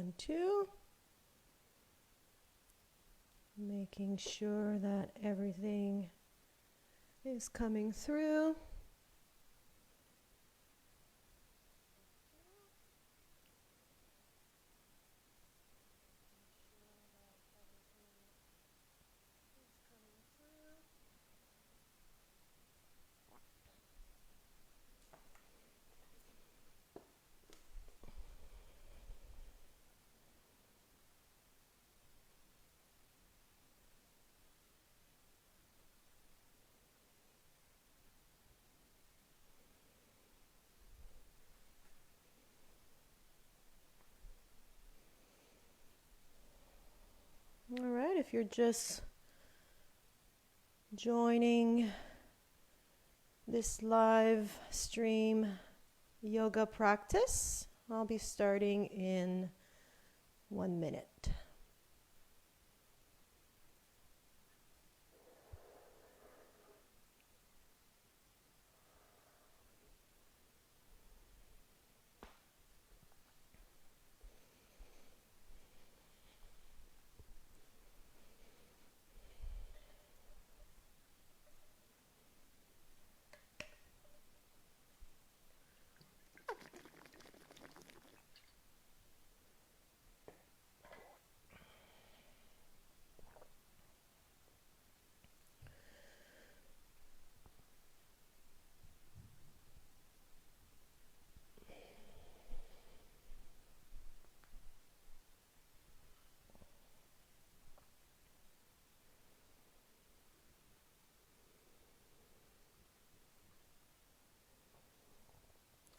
1, 2. Making sure that everything is coming through. All right, if you're just joining this live stream yoga practice, I'll be starting in 1 minute.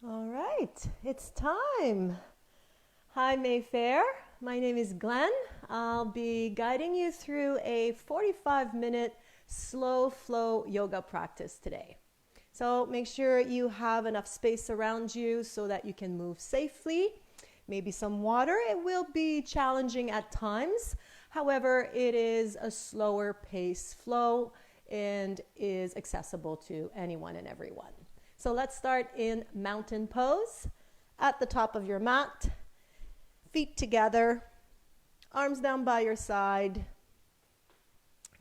All right, it's time. Hi Mayfair, my name is Glen. I'll be guiding you through a 45-minute slow flow yoga practice today. So make sure you have enough space around you so that you can move safely. Maybe some water. It will be challenging at times. However, it is a slower pace flow and is accessible to anyone and everyone. So let's start in mountain pose. At the top of your mat, feet together, arms down by your side.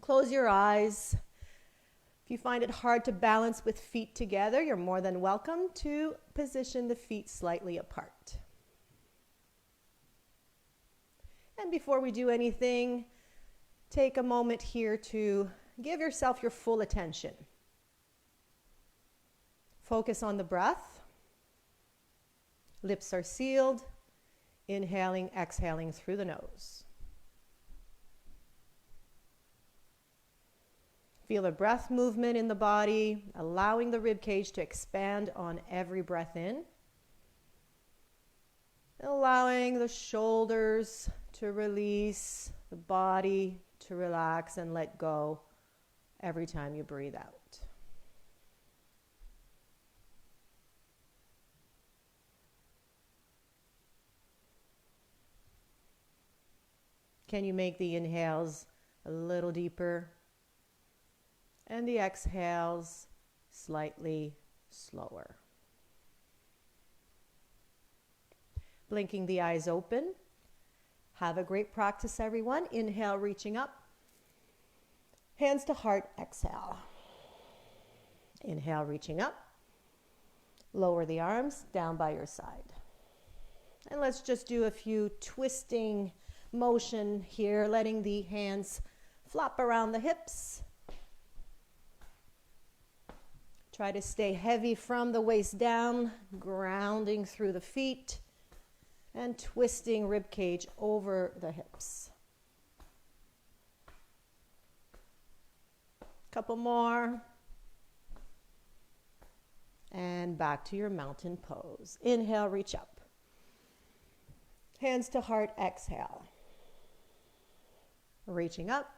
Close your eyes. If you find it hard to balance with feet together, you're more than welcome to position the feet slightly apart. And before we do anything, take a moment here to give yourself your full attention. Focus on the breath. Lips are sealed. Inhaling, exhaling through the nose. Feel the breath movement in the body, allowing the rib cage to expand on every breath in. Allowing the shoulders to release, the body to relax and let go every time you breathe out. Can you make the inhales a little deeper and the exhales slightly slower? Blinking the eyes open. Have a great practice, everyone. Inhale, reaching up. Hands to heart, exhale. Inhale, reaching up. Lower the arms down by your side. And let's just do a few twisting motion here, letting the hands flop around the hips. Try to stay heavy from the waist down, grounding through the feet and twisting rib cage over the hips. Couple more. And back to your mountain pose. Inhale, reach up. Hands to heart, exhale. Reaching up,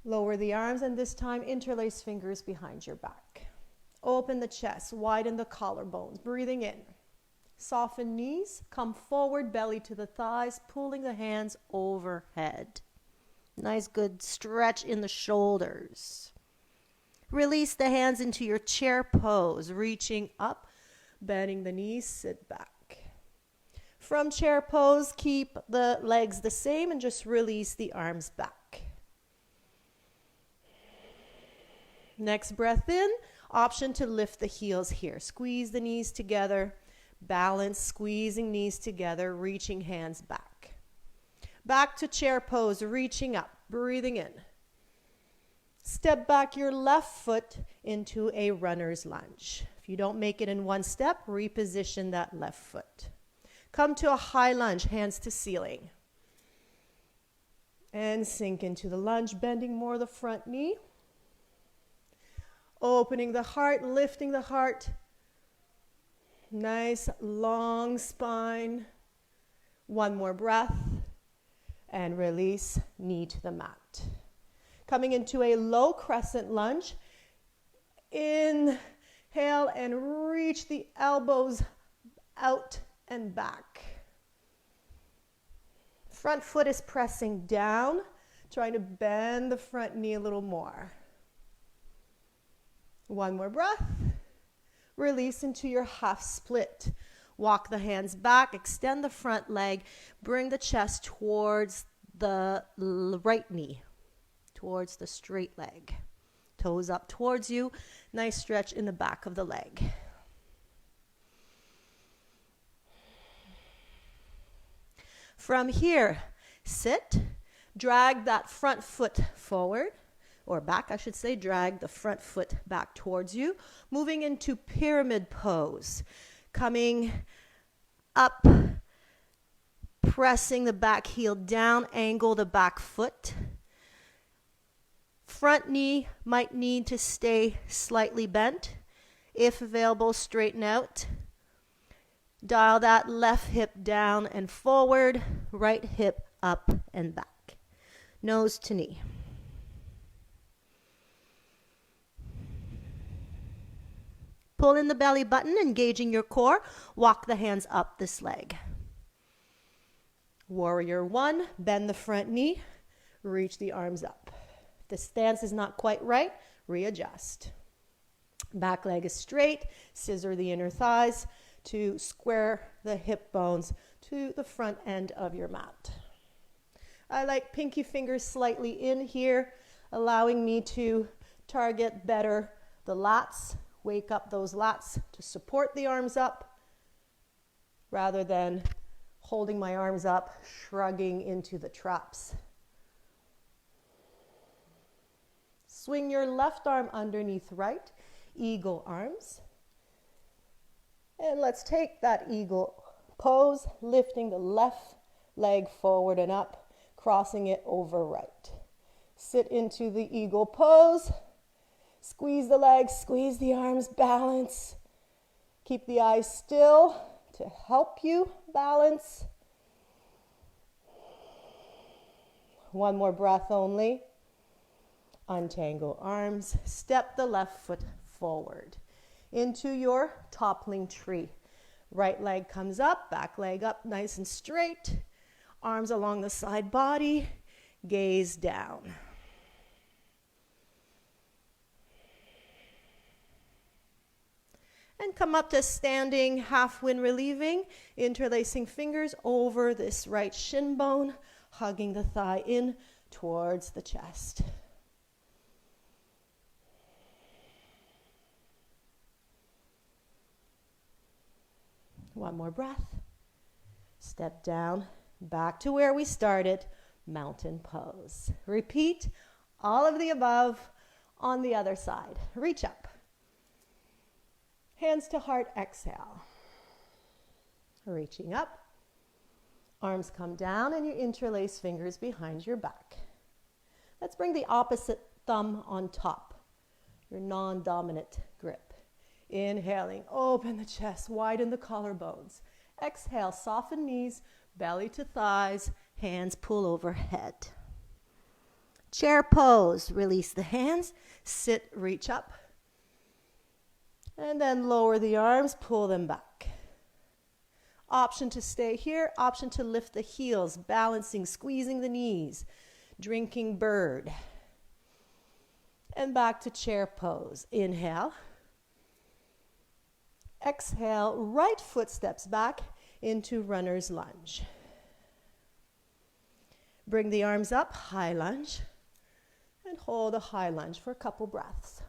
lower the arms, and this time interlace fingers behind your back. Open the chest, widen the collarbones, breathing in. Soften knees, come forward, belly to the thighs, pulling the hands overhead. Nice good stretch in the shoulders. Release the hands into your chair pose, reaching up, bending the knees, sit back. From chair pose, keep the legs the same and just release the arms back. Next breath in, option to lift the heels here. Squeeze the knees together, balance, squeezing knees together, reaching hands back. Back to chair pose, reaching up, breathing in. Step back your left foot into a runner's lunge. If you don't make it in one step, reposition that left foot. Come to a high lunge, hands to ceiling. And sink into the lunge, bending more the front knee. Opening the heart, lifting the heart. Nice long spine. One more breath. And release, knee to the mat. Coming into a low crescent lunge. Inhale and reach the elbows out and back. Front foot is pressing down, trying to bend the front knee a little more. One more breath. Release into your half split. Walk the hands back, extend the front leg, bring the chest towards the right knee, towards the straight leg. Toes up towards you. Nice stretch in the back of the leg. From here, sit, drag that front foot forward, or back, I should say, drag the front foot back towards you, moving into pyramid pose, coming up, pressing the back heel down, angle the back foot. Front knee might need to stay slightly bent. If available, straighten out. Dial that left hip down and forward, right hip up and back. Nose to knee. Pull in the belly button, engaging your core. Walk the hands up this leg. Warrior one, bend the front knee, reach the arms up. If the stance is not quite right, readjust. Back leg is straight, scissor the inner thighs to square the hip bones to the front end of your mat. I like pinky fingers slightly in here, allowing me to target better the lats, wake up those lats to support the arms up, rather than holding my arms up, shrugging into the traps. Swing your left arm underneath right, eagle arms. And let's take that eagle pose, lifting the left leg forward and up, crossing it over right. Sit into the eagle pose. Squeeze the legs, squeeze the arms, balance. Keep the eyes still to help you balance. One more breath only. Untangle arms. Step the left foot forward into your toppling tree. Right leg comes up, back leg up nice and straight. Arms along the side body, gaze down. And come up to standing half wind relieving, interlacing fingers over this right shin bone, hugging the thigh in towards the chest. One more breath. Step down, back to where we started, mountain pose. Repeat all of the above on the other side. Reach up. Hands to heart, exhale. Reaching up. Arms come down and you interlace fingers behind your back. Let's bring the opposite thumb on top, your non-dominant grip. Inhaling, open the chest, widen the collarbones. Exhale, soften knees, belly to thighs, hands pull overhead. Chair pose, release the hands, sit, reach up. And then lower the arms, pull them back. Option to stay here, option to lift the heels, balancing, squeezing the knees, drinking bird. And back to chair pose. Inhale. Exhale, right foot steps back, into runner's lunge. Bring the arms up, high lunge, and hold a high lunge for a couple breaths.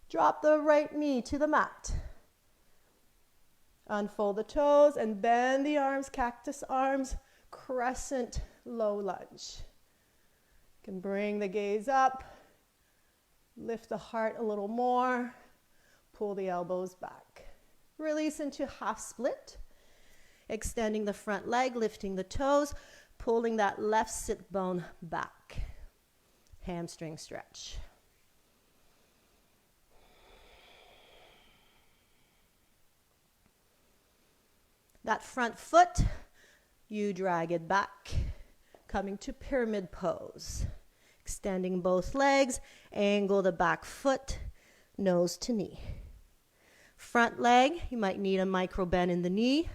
Drop the right knee to the mat. Unfold the toes and bend the arms, cactus arms, crescent low lunge. You can bring the gaze up, lift the heart a little more, pull the elbows back. Release into half split, extending the front leg, lifting the toes, pulling that left sit bone back. Hamstring stretch. That front foot, you drag it back, coming to pyramid pose. Extending both legs, angle the back foot, nose to knee. Front leg, you might need a micro bend in the knee.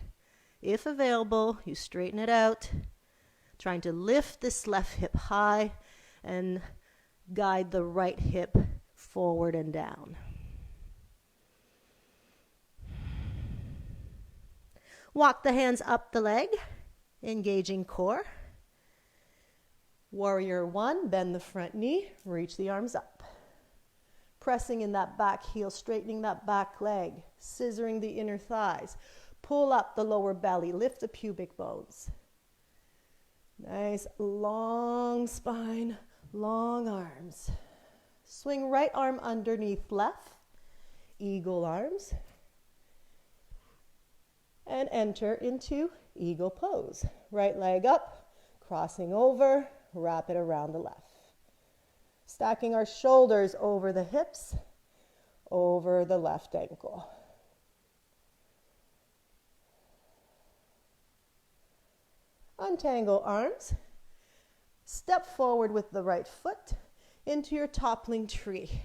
If available, you straighten it out, trying to lift this left hip high and guide the right hip forward and down. Walk the hands up the leg, engaging core. Warrior one, bend the front knee, reach the arms up. Pressing in that back heel, straightening that back leg, scissoring the inner thighs. Pull up the lower belly, lift the pubic bones. Nice long spine, long arms. Swing right arm underneath left, eagle arms. And enter into eagle pose. Right leg up, crossing over, wrap it around the left. Stacking our shoulders over the hips, over the left ankle. Untangle arms. Step forward with the right foot into your toppling tree.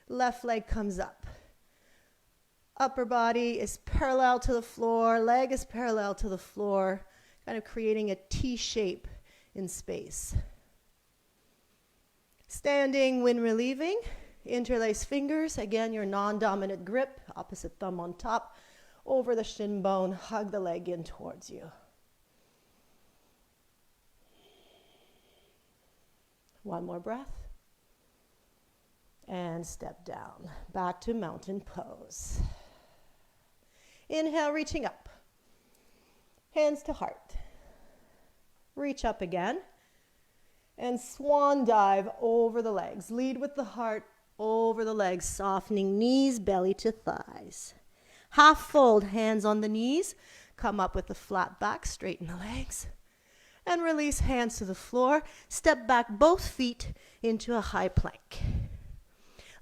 Left leg comes up. Upper body is parallel to the floor, leg is parallel to the floor, kind of creating a T shape in space. Standing when relieving, interlace fingers, again your non-dominant grip, opposite thumb on top, over the shin bone, hug the leg in towards you. One more breath. And step down, back to mountain pose. Inhale, reaching up. Hands to heart. Reach up again. And swan dive over the legs. Lead with the heart over the legs, softening knees, belly to thighs. Half fold, hands on the knees. Come up with a flat back, straighten the legs. And release hands to the floor. Step back both feet into a high plank.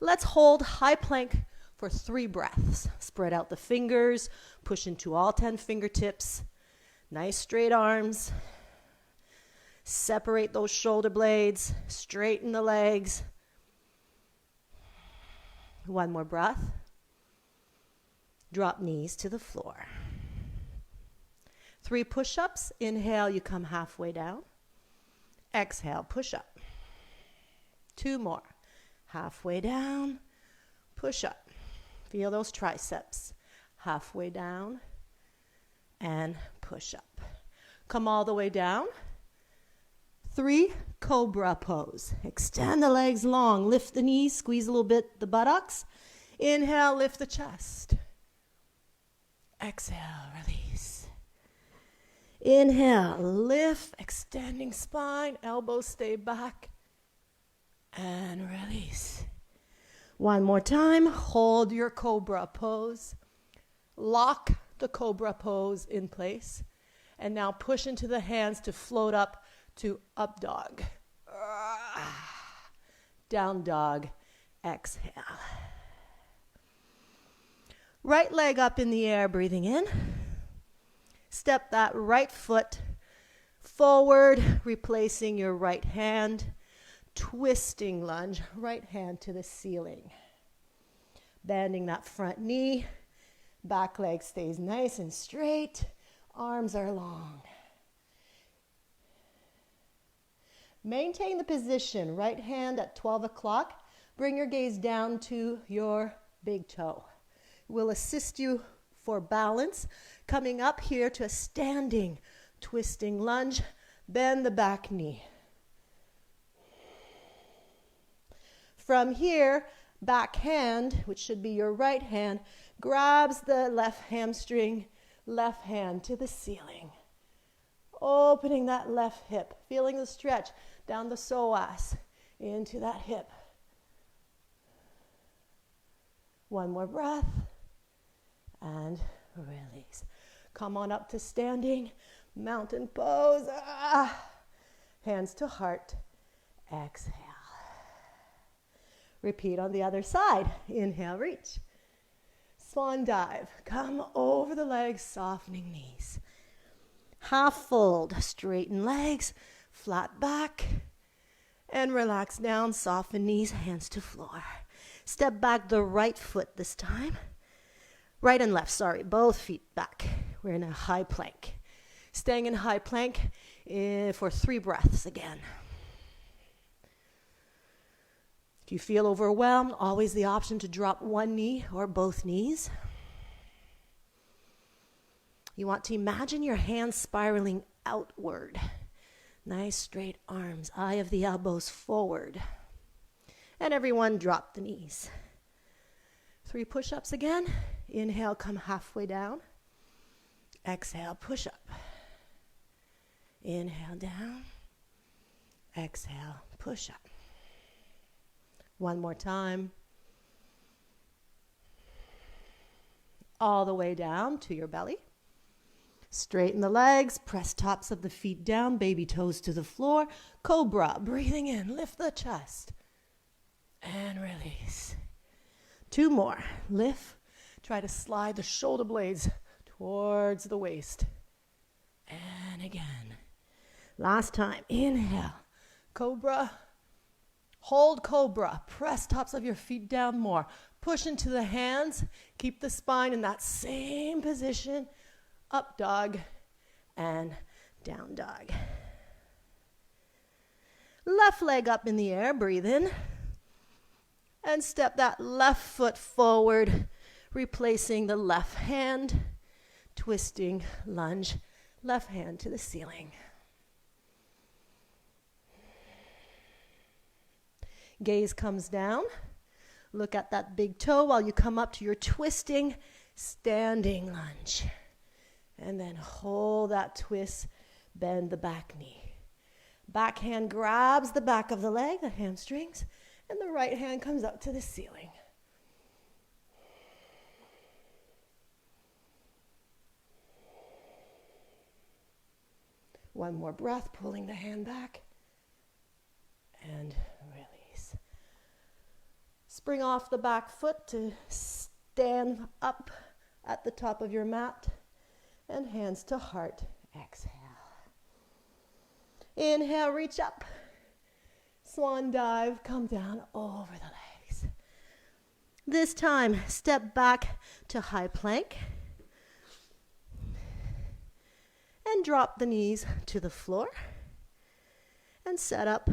Let's hold high plank for 3 breaths. Spread out the fingers, push into all 10 fingertips. Nice straight arms. Separate those shoulder blades, straighten the legs. One more breath. Drop knees to the floor. 3 push-ups. Inhale, you come halfway down. Exhale, push up. 2 more. Halfway down, push up. Feel those triceps. Halfway down and push up. Come all the way down. 3, cobra pose. Extend the legs long, lift the knees, squeeze a little bit the buttocks. Inhale, lift the chest. Exhale, release. Inhale, lift, extending spine, elbows stay back. And release. One more time, hold your cobra pose. Lock the cobra pose in place. And now push into the hands to float up to up dog. Down dog, exhale. Right leg up in the air, breathing in. Step that right foot forward, replacing your right hand. Twisting lunge, right hand to the ceiling. Bending that front knee. Back leg stays nice and straight. Arms are long. Maintain the position. Right hand at 12 o'clock, bring your gaze down to your big toe. We'll assist you for balance, coming up here to a standing, twisting lunge. Bend the back knee. From here, back hand, which should be your right hand, grabs the left hamstring, left hand to the ceiling. Opening that left hip, feeling the stretch down the psoas into that hip. One more breath and release. Come on up to standing, mountain pose. Hands to heart, exhale. Repeat on the other side. Inhale, reach. Swan dive. Come over the legs, softening knees. Half fold, straighten legs, flat back, and relax down, soften knees, hands to floor. Step back the right foot this time. Right and left, both feet back. We're in a high plank. Staying in high plank for 3 breaths again. If you feel overwhelmed, always the option to drop one knee or both knees. You want to imagine your hands spiraling outward. Nice straight arms, eye of the elbows forward. And everyone drop the knees. 3 push-ups again. Inhale, come halfway down. Exhale, push up. Inhale, down. Exhale, push up. One more time. All the way down to your belly. Straighten the legs, press tops of the feet down, baby toes to the floor. Cobra, breathing in, lift the chest. And release. 2 more. Lift. Try to slide the shoulder blades towards the waist. And again. Last time. Inhale. Cobra. Hold cobra. Press tops of your feet down more. Push into the hands. Keep the spine in that same position. Up dog and down dog. Left leg up in the air. Breathe in. And step that left foot forward, replacing the left hand. Twisting lunge. Left hand to the ceiling. Gaze comes down. Look at that big toe while you come up to your twisting, standing lunge. And then hold that twist, bend the back knee. Back hand grabs the back of the leg, the hamstrings, and the right hand comes up to the ceiling. One more breath, pulling the hand back, and release. Spring off the back foot to stand up at the top of your mat. And hands to heart. Exhale. Inhale, reach up. Swan dive, come down over the legs. This time, step back to high plank. And drop the knees to the floor. And set up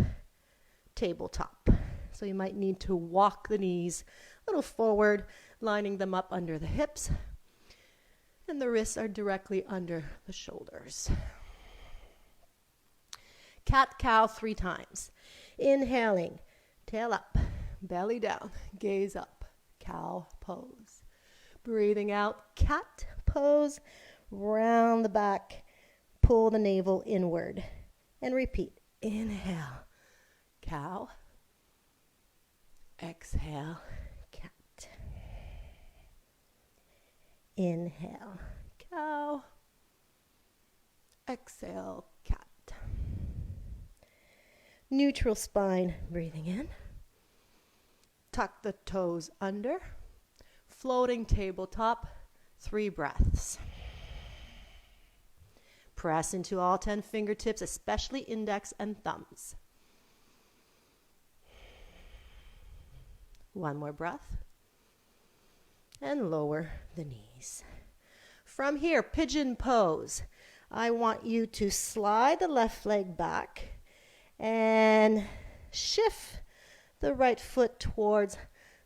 tabletop. So you might need to walk the knees a little forward, lining them up under the hips. And the wrists are directly under the shoulders. Cat-cow 3 times. Inhaling, tail up, belly down, gaze up, cow pose. Breathing out, cat pose, round the back, pull the navel inward. And repeat. Inhale, cow. Exhale, cat. Inhale, cow. Exhale, cat. Neutral spine, breathing in. Tuck the toes under. Floating tabletop, 3 breaths. Press into all 10 fingertips, especially index and thumbs. One more breath. And lower the knees. From here, pigeon pose. I want you to slide the left leg back and shift the right foot towards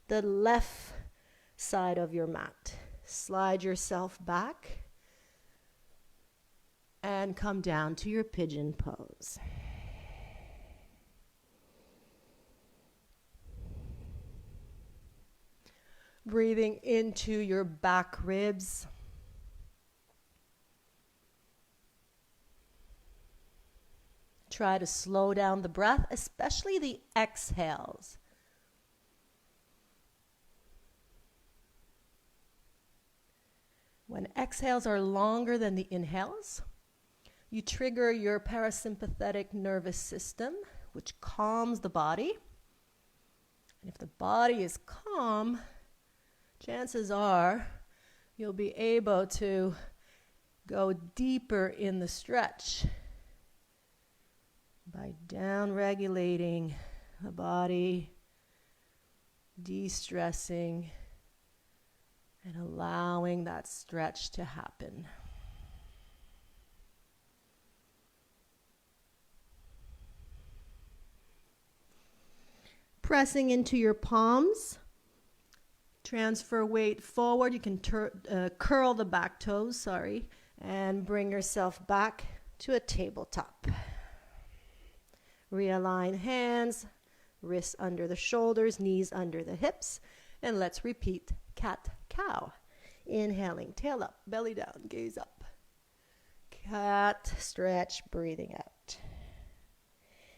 the left side of your mat. Slide yourself back and come down to your pigeon pose. Breathing into your back ribs. Try to slow down the breath, especially the exhales. When exhales are longer than the inhales, you trigger your parasympathetic nervous system, which calms the body. And if the body is calm, chances are you'll be able to go deeper in the stretch by down-regulating the body, de-stressing, and allowing that stretch to happen. Pressing into your palms. Transfer weight forward. You can curl the back toes, and bring yourself back to a tabletop. Realign hands, wrists under the shoulders, knees under the hips, and let's repeat cat-cow. Inhaling, tail up, belly down, gaze up. Cat, stretch, breathing out.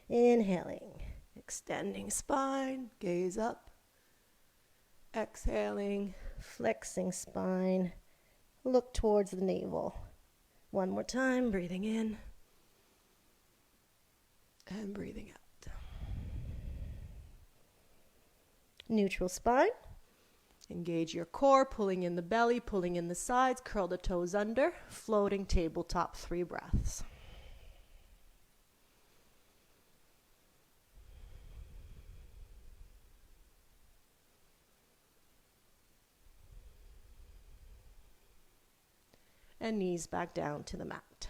Inhaling, extending spine, gaze up. Exhaling, flexing spine, look towards the navel. One more time, breathing in and breathing out. Neutral spine. Engage your core, pulling in the belly, pulling in the sides, curl the toes under, floating tabletop, 3 breaths. And knees back down to the mat.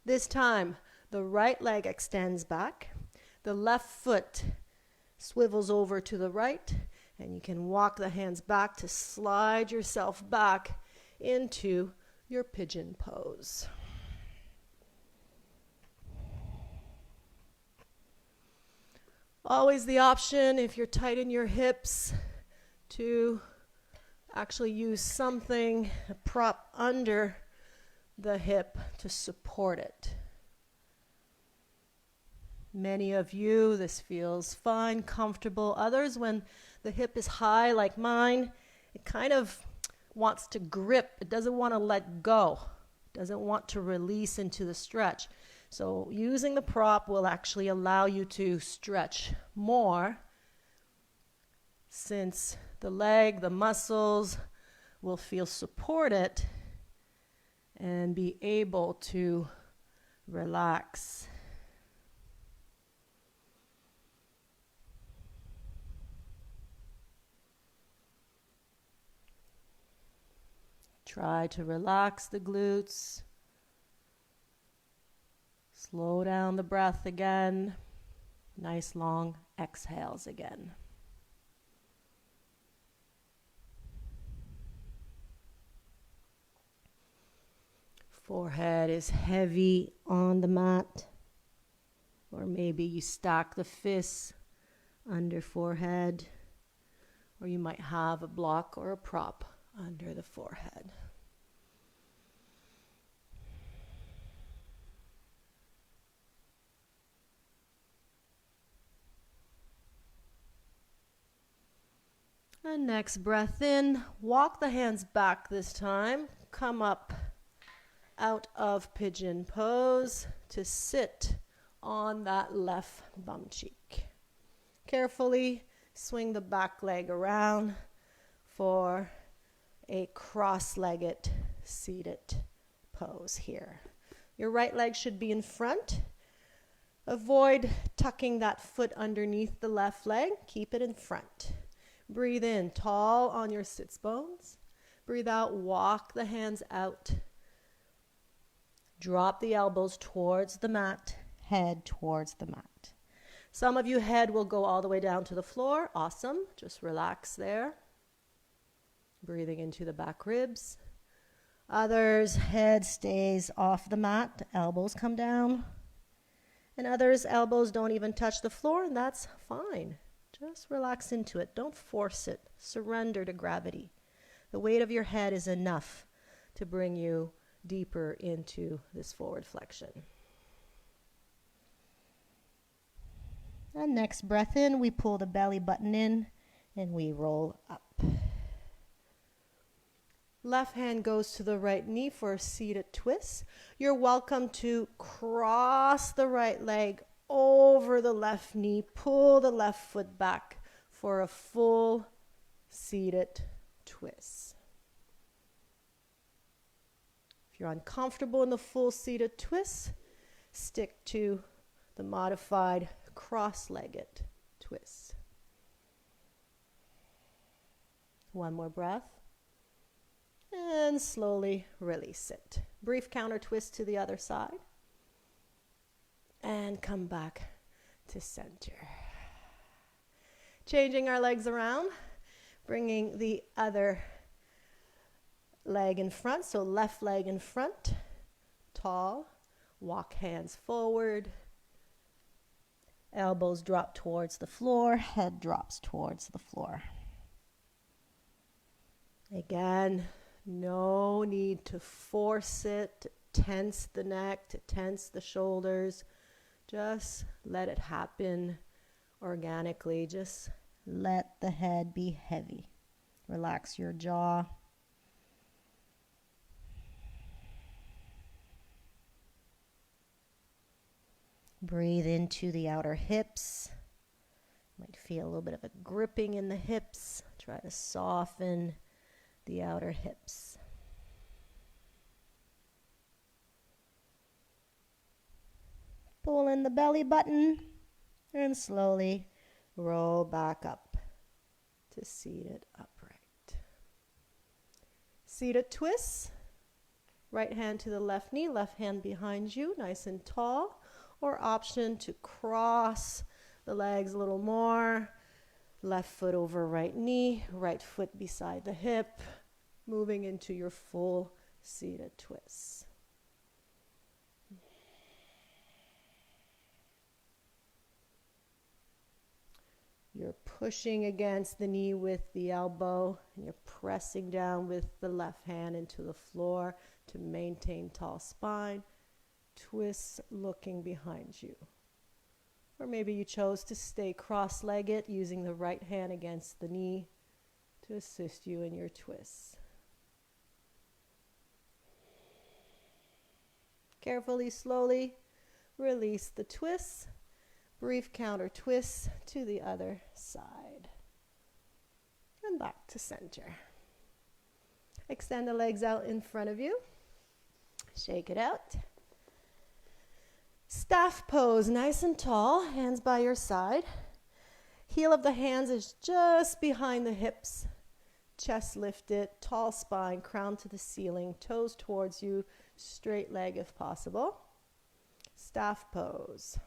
This time, the right leg extends back, the left foot swivels over to the right, and you can walk the hands back to slide yourself back into your pigeon pose. Always the option, if you're tight in your hips, to actually use something, a prop under the hip to support it. Many of you, this feels fine, comfortable. Others, when the hip is high like mine, it kind of wants to grip. It doesn't want to let go. It doesn't want to release into the stretch. So using the prop will actually allow you to stretch more, since the leg, the muscles will feel supported and be able to relax. Try to relax the glutes. Slow down the breath again. Nice long exhales again. Forehead is heavy on the mat. Or maybe you stack the fists under forehead. Or you might have a block or a prop under the forehead. And next breath in, walk the hands back this time. Come up out of pigeon pose to sit on that left bum cheek. Carefully swing the back leg around for a cross-legged seated pose here. Your right leg should be in front. Avoid tucking that foot underneath the left leg. Keep it in front. Breathe in, tall on your sits bones. Breathe out, walk the hands out. Drop the elbows towards the mat, head towards the mat. Some of you head will go all the way down to the floor. Awesome. Just relax there. Breathing into the back ribs. Others, head stays off the mat, elbows come down. And others, elbows don't even touch the floor, and that's fine. Just relax into it. Don't force it. Surrender to gravity. The weight of your head is enough to bring you deeper into this forward flexion. And next breath in, we pull the belly button in and we roll up. Left hand goes to the right knee for a seated twist. You're welcome to cross the right leg over the left knee. Pull the left foot back for a full seated twist. If you're uncomfortable in the full seated twist, stick to the modified cross-legged twist. One more breath. And slowly release it. Brief counter twist to the other side. And come back to center. Changing our legs around. Bringing the other leg in front. So left leg in front. Tall. Walk hands forward. Elbows drop towards the floor. Head drops towards the floor. Again, no need to force it, to tense the neck, to tense the shoulders. Just let it happen organically. Just let the head be heavy. Relax your jaw. Breathe into the outer hips. Might feel a little bit of a gripping in the hips. Try to soften the outer hips. Pull in the belly button and slowly roll back up to seated upright. Seated twist. Right hand to the left knee, left hand behind you, nice and tall. Or option to cross the legs a little more. Left foot over right knee, right foot beside the hip, moving into your full seated twist. You're pushing against the knee with the elbow, and you're pressing down with the left hand into the floor to maintain tall spine. Twist looking behind you. Or maybe you chose to stay cross-legged using the right hand against the knee to assist you in your twists. Carefully, slowly release the twist. Brief counter twist to the other side. And back to center. Extend the legs out in front of you. Shake it out. Staff pose, nice and tall, hands by your side. Heel of the hands is just behind the hips. Chest lifted, tall spine, crown to the ceiling, toes towards you, straight leg if possible. Staff pose.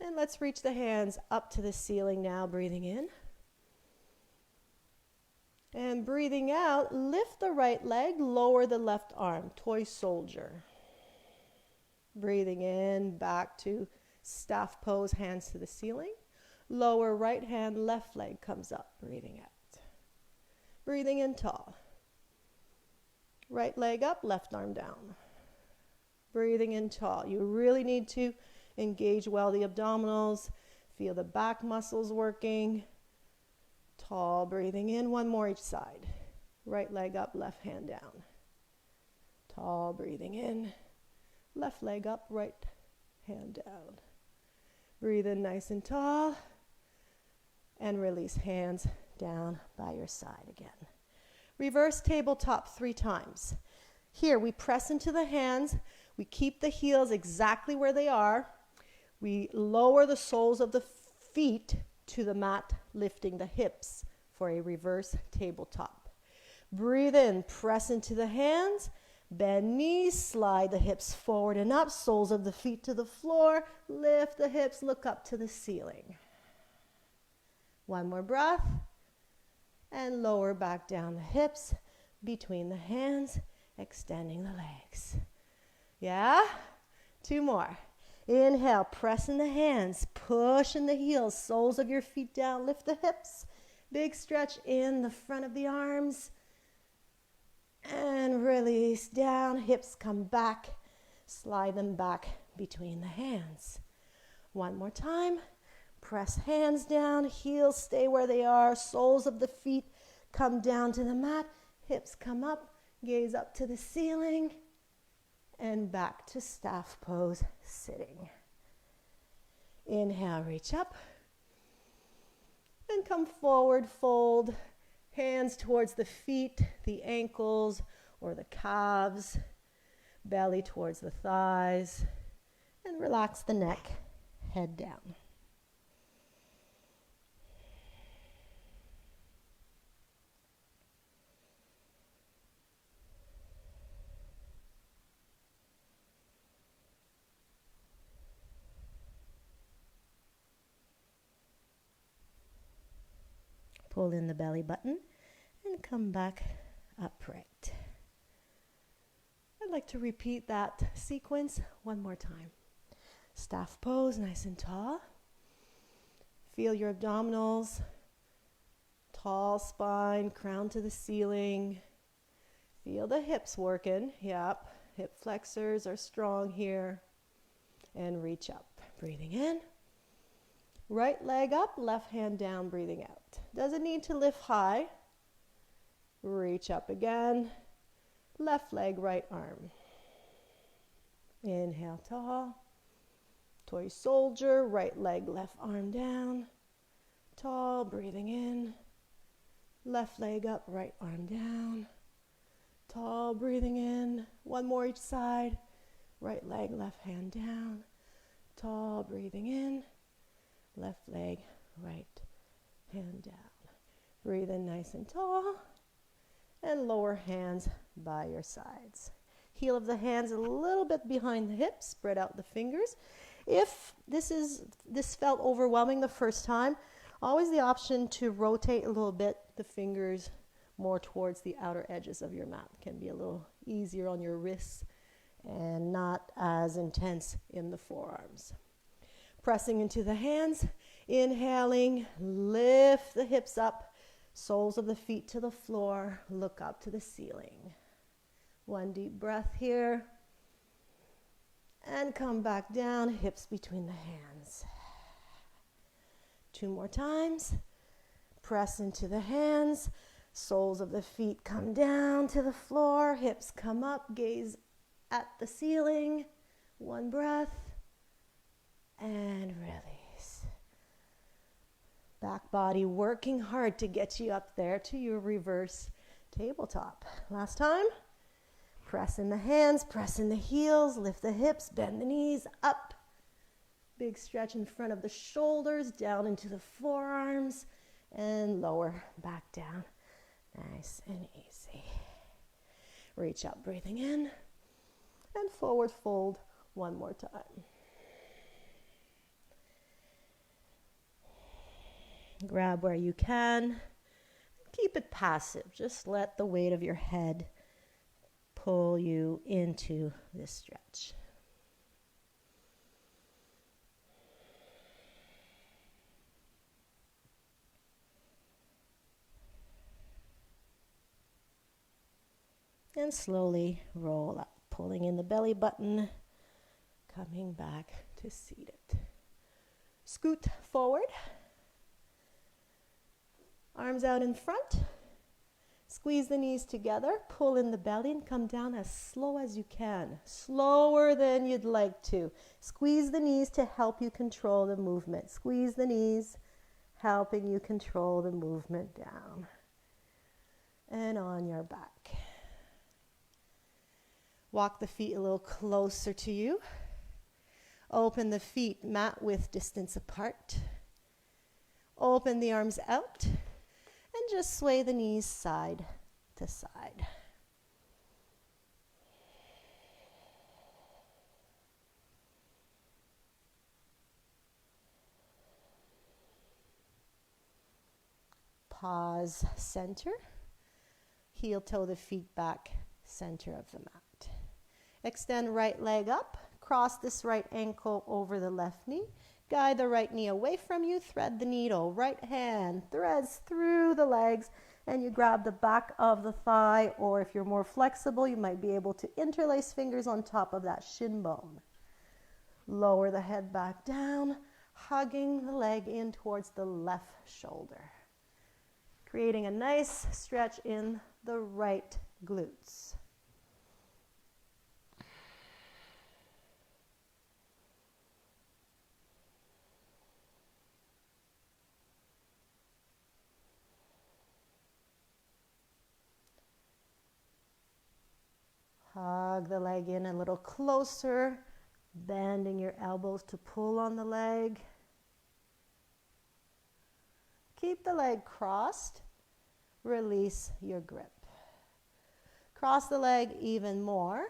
And let's reach the hands up to the ceiling now, breathing in. And breathing out, lift the right leg, lower the left arm, toy soldier. Breathing in, back to staff pose, hands to the ceiling. Lower right hand, left leg comes up, breathing out. Breathing in tall. Right leg up, left arm down. Breathing in tall. You really need to engage well the abdominals. Feel the back muscles working. Tall, breathing in, one more each side. Right leg up, left hand down. Tall, breathing in. Left leg up, right hand down. Breathe in nice and tall. And release hands down by your side again. Reverse tabletop 3 times. Here we press into the hands. We keep the heels exactly where they are. We lower the soles of the feet to the mat, lifting the hips for a reverse tabletop. Breathe in, press into the hands. Bend knees, slide the hips forward and up, soles of the feet to the floor, lift the hips, look up to the ceiling. One more breath, and lower back down the hips, between the hands, extending the legs. Yeah? 2 more. Inhale, press in the hands, push in the heels, soles of your feet down, lift the hips, big stretch in the front of the arms, and release down, hips come back, slide them back between the hands. One more time, press hands down, heels stay where they are, soles of the feet come down to the mat, hips come up, gaze up to the ceiling, and back to staff pose, sitting. Inhale, reach up, and come forward, fold, hands towards the feet, the ankles, or the calves, belly towards the thighs, and relax the neck, head down. Pull in the belly button and come back upright. I'd like to repeat that sequence one more time. Staff pose, nice and tall. Feel your abdominals, tall spine, crown to the ceiling. Feel the hips working, yep. Hip flexors are strong here. And reach up, breathing in. Right leg up, left hand down, breathing out. Doesn't need to lift high. Reach up again. Left leg, right arm. Inhale, tall. Toy soldier, right leg, left arm down. Tall, breathing in. Left leg up, right arm down. Tall, breathing in. One more each side. Right leg, left hand down. Tall, breathing in. Left leg, right hand down. Breathe in nice and tall. And lower hands by your sides. Heel of the hands a little bit behind the hips. Spread out the fingers. If this felt overwhelming the first time, always the option to rotate a little bit the fingers more towards the outer edges of your mat. Can be a little easier on your wrists and not as intense in the forearms. Pressing into the hands, inhaling, lift the hips up, soles of the feet to the floor, look up to the ceiling. One deep breath here, and come back down, hips between the hands. 2 more times. Press into the hands, soles of the feet come down to the floor, hips come up, gaze at the ceiling. 1 breath. And release. Back body working hard to get you up there to your reverse tabletop. Last time. Press in the hands, press in the heels, lift the hips, bend the knees up. Big stretch in front of the shoulders, down into the forearms, and lower back down. Nice and easy. Reach up, breathing in, and forward fold 1 more time. Grab where you can. Keep it passive. Just let the weight of your head pull you into this stretch. And slowly roll up, pulling in the belly button, coming back to seated. Scoot forward. Arms out in front. Squeeze the knees together. Pull in the belly and come down as slow as you can. Slower than you'd like to. Squeeze the knees to help you control the movement. Squeeze the knees, helping you control the movement down. And on your back. Walk the feet a little closer to you. Open the feet mat width distance apart. Open the arms out. And just sway the knees side to side. Pause, center. Heel toe the feet back, center of the mat. Extend right leg up. Cross this right ankle over the left knee. Guide the right knee away from you. Thread the needle. Right hand threads through the legs, and you grab the back of the thigh, or if you're more flexible, you might be able to interlace fingers on top of that shin bone. Lower the head back down, hugging the leg in towards the left shoulder, creating a nice stretch in the right glutes. Hug the leg in a little closer, bending your elbows to pull on the leg. Keep the leg crossed. Release your grip. Cross the leg even more.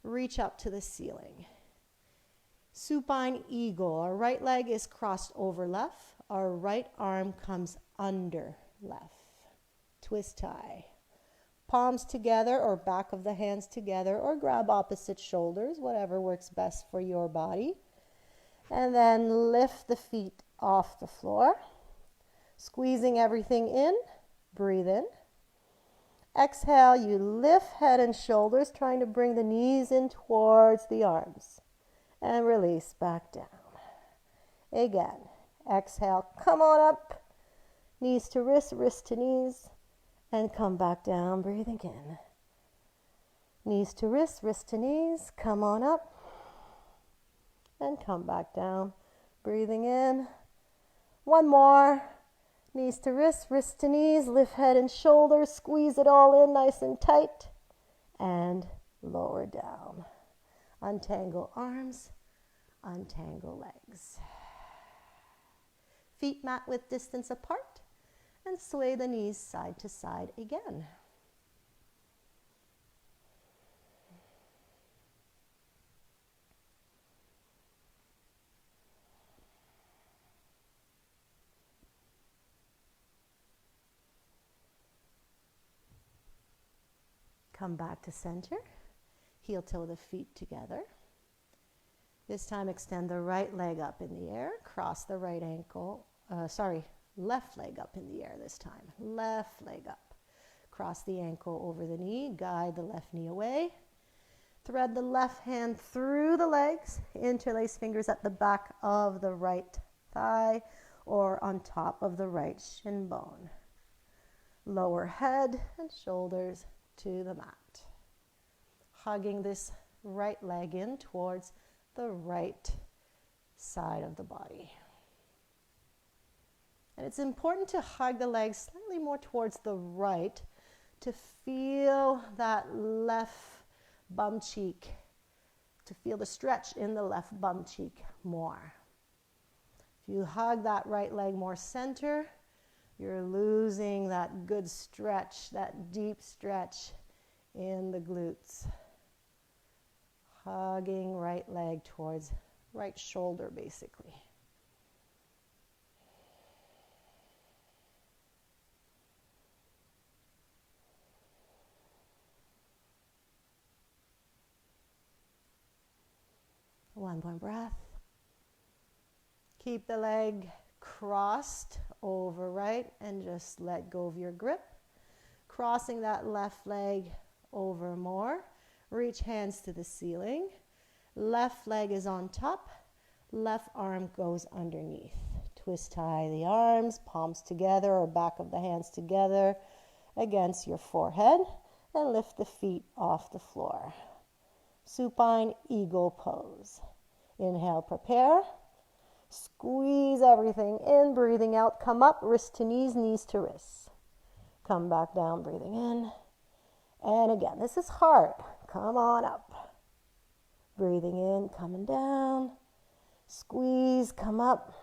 Reach up to the ceiling. Supine eagle. Our right leg is crossed over left. Our right arm comes under left. Twist tie. Palms together or back of the hands together, or grab opposite shoulders, whatever works best for your body. And then lift the feet off the floor. Squeezing everything in. Breathe in. Exhale, you lift head and shoulders, trying to bring the knees in towards the arms. And release back down. Again, exhale, come on up. Knees to wrist, wrist to knees. And come back down, breathing in. Knees to wrist, wrist to knees. Come on up. And come back down, breathing in. One more. Knees to wrist, wrist to knees. Lift head and shoulders. Squeeze it all in nice and tight. And lower down. Untangle arms. Untangle legs. Feet mat width distance apart. And sway the knees side to side again. Come back to center. Heel toe the feet together. This time extend the right leg up in the air. Cross the right ankle. Left leg up in the air this time. Left leg up. Cross the ankle over the knee. Guide the left knee away. Thread the left hand through the legs. Interlace fingers at the back of the right thigh or on top of the right shin bone. Lower head and shoulders to the mat. Hugging this right leg in towards the right side of the body. And it's important to hug the legs slightly more towards the right to feel that left bum cheek, to feel the stretch in the left bum cheek more. If you hug that right leg more center, you're losing that good stretch, that deep stretch in the glutes. Hugging right leg towards right shoulder, basically. One more breath. Keep the leg crossed over right and just let go of your grip. Crossing that left leg over more. Reach hands to the ceiling. Left leg is on top. Left arm goes underneath. Twist tie the arms, palms together or back of the hands together against your forehead, and lift the feet off the floor. Supine eagle pose. Inhale, prepare. Squeeze everything in, breathing out. Come up, wrist to knees, knees to wrists. Come back down, breathing in. And again, this is hard. Come on up. Breathing in, coming down. Squeeze, come up.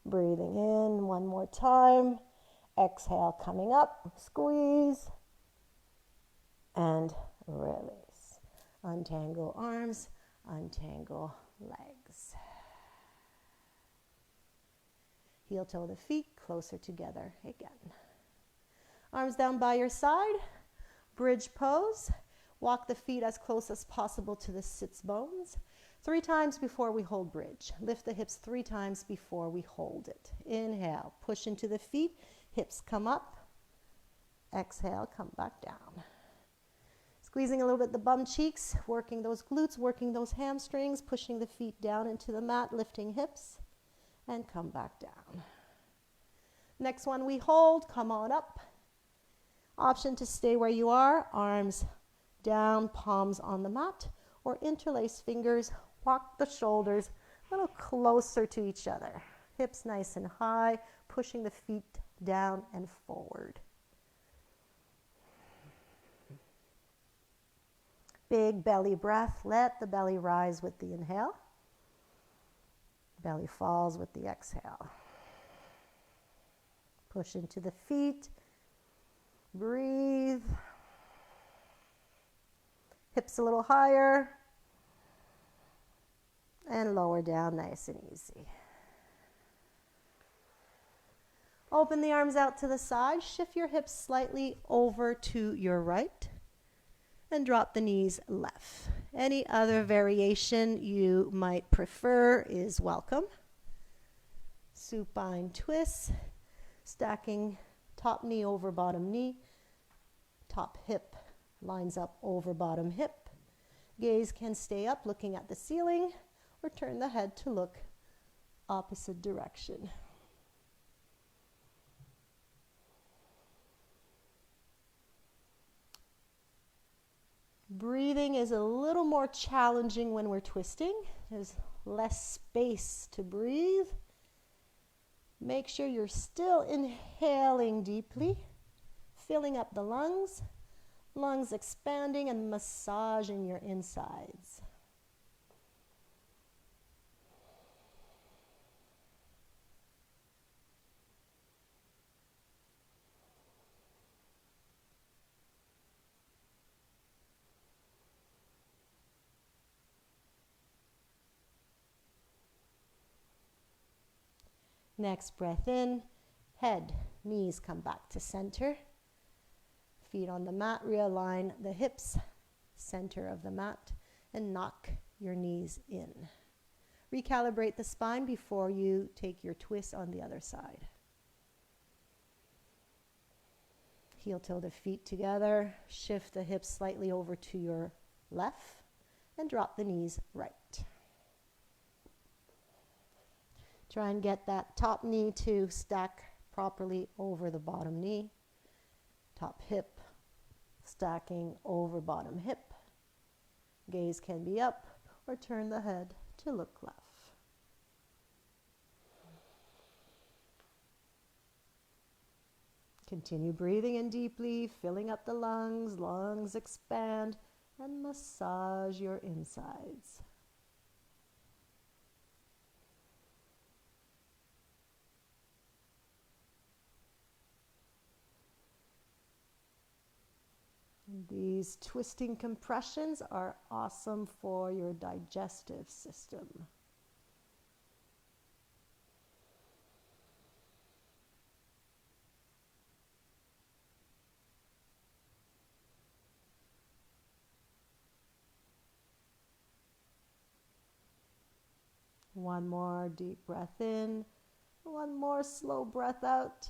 Breathing in one more time. Exhale, coming up. Squeeze. And release. Untangle arms, untangle legs. Heel toe the feet closer together again. Arms down by your side, bridge pose. Walk the feet as close as possible to the sits bones. 3 times before we hold bridge. Lift the hips 3 times before we hold it. Inhale, push into the feet, hips come up. Exhale, come back down. Squeezing a little bit the bum cheeks, working those glutes, working those hamstrings, pushing the feet down into the mat, lifting hips, and come back down. Next one we hold, come on up. Option to stay where you are, arms down, palms on the mat, or interlace fingers, walk the shoulders a little closer to each other. Hips nice and high, pushing the feet down and forward. Big belly breath. Let the belly rise with the inhale. Belly falls with the exhale. Push into the feet. Breathe. Hips a little higher. And lower down nice and easy. Open the arms out to the side. Shift your hips slightly over to your right. And drop the knees left. Any other variation you might prefer is welcome. Supine twist, stacking top knee over bottom knee, top hip lines up over bottom hip. Gaze can stay up looking at the ceiling or turn the head to look opposite direction. Breathing is a little more challenging when we're twisting. There's less space to breathe. Make sure you're still inhaling deeply, filling up the lungs, lungs expanding and massaging your insides. Next breath in, head, knees come back to center. Feet on the mat, realign the hips, center of the mat, and knock your knees in. Recalibrate the spine before you take your twist on the other side. Heel toe the feet together, shift the hips slightly over to your left, and drop the knees right. Try and get that top knee to stack properly over the bottom knee. Top hip stacking over bottom hip. Gaze can be up or turn the head to look left. Continue breathing in deeply, filling up the lungs. Lungs expand and massage your insides. These twisting compressions are awesome for your digestive system. One more deep breath in, one more slow breath out.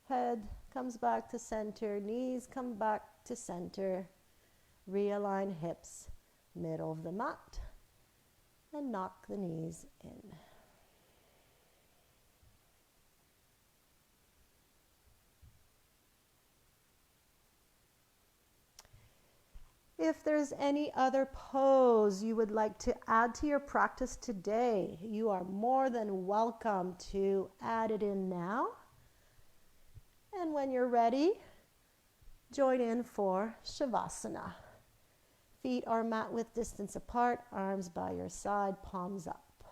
Head comes back to center, knees come back to center. Realign hips, middle of the mat, and knock the knees in. If there's any other pose you would like to add to your practice today, you are more than welcome to add it in now. And when you're ready, join in for Shavasana. Feet are mat width distance apart, arms by your side, palms up.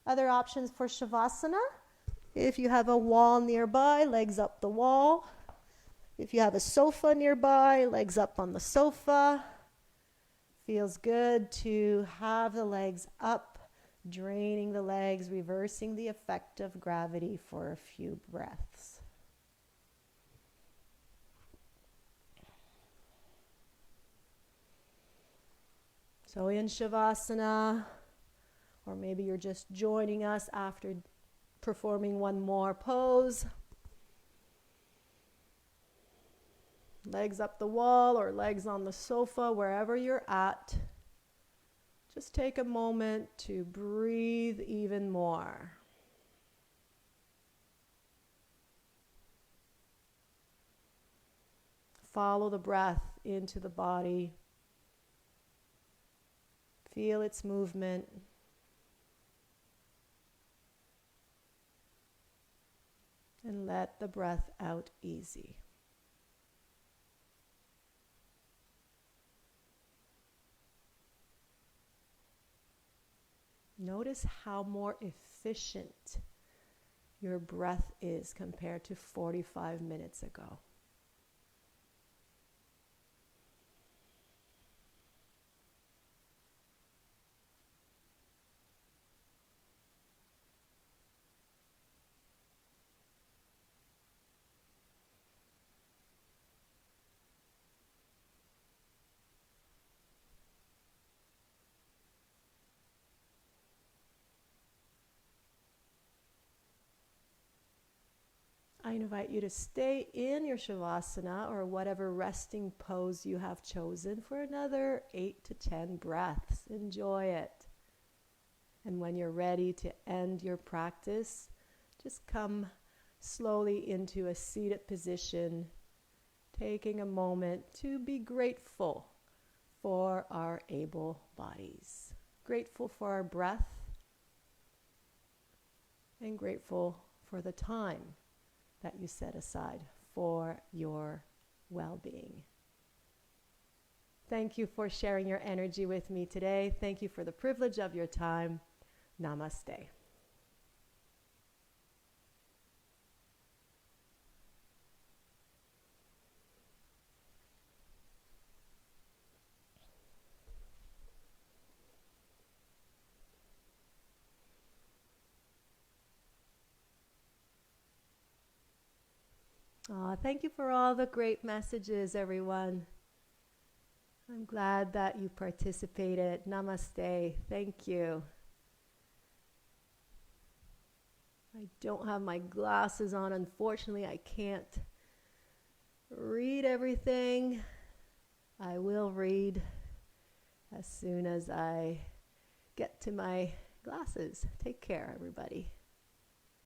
Other options for Shavasana, if you have a wall nearby, legs up the wall. If you have a sofa nearby, legs up on the sofa. Feels good to have the legs up draining the legs, reversing the effect of gravity for a few breaths. So in Shavasana, or maybe you're just joining us after performing one more pose. Legs up the wall or legs on the sofa, wherever you're at. Just take a moment to breathe even more. Follow the breath into the body. Feel its movement. And let the breath out easy. Notice how more efficient your breath is compared to 45 minutes ago. I invite you to stay in your Shavasana or whatever resting pose you have chosen for another 8 to 10 breaths. Enjoy it. And when you're ready to end your practice, just come slowly into a seated position, taking a moment to be grateful for our able bodies. Grateful for our breath and grateful for the time that you set aside for your well-being. Thank you for sharing your energy with me today. Thank you for the privilege of your time. Namaste. Thank you for all the great messages, everyone. I'm glad that you participated. Namaste. Thank you. I don't have my glasses on. Unfortunately, I can't read everything. I will read as soon as I get to my glasses. Take care, everybody.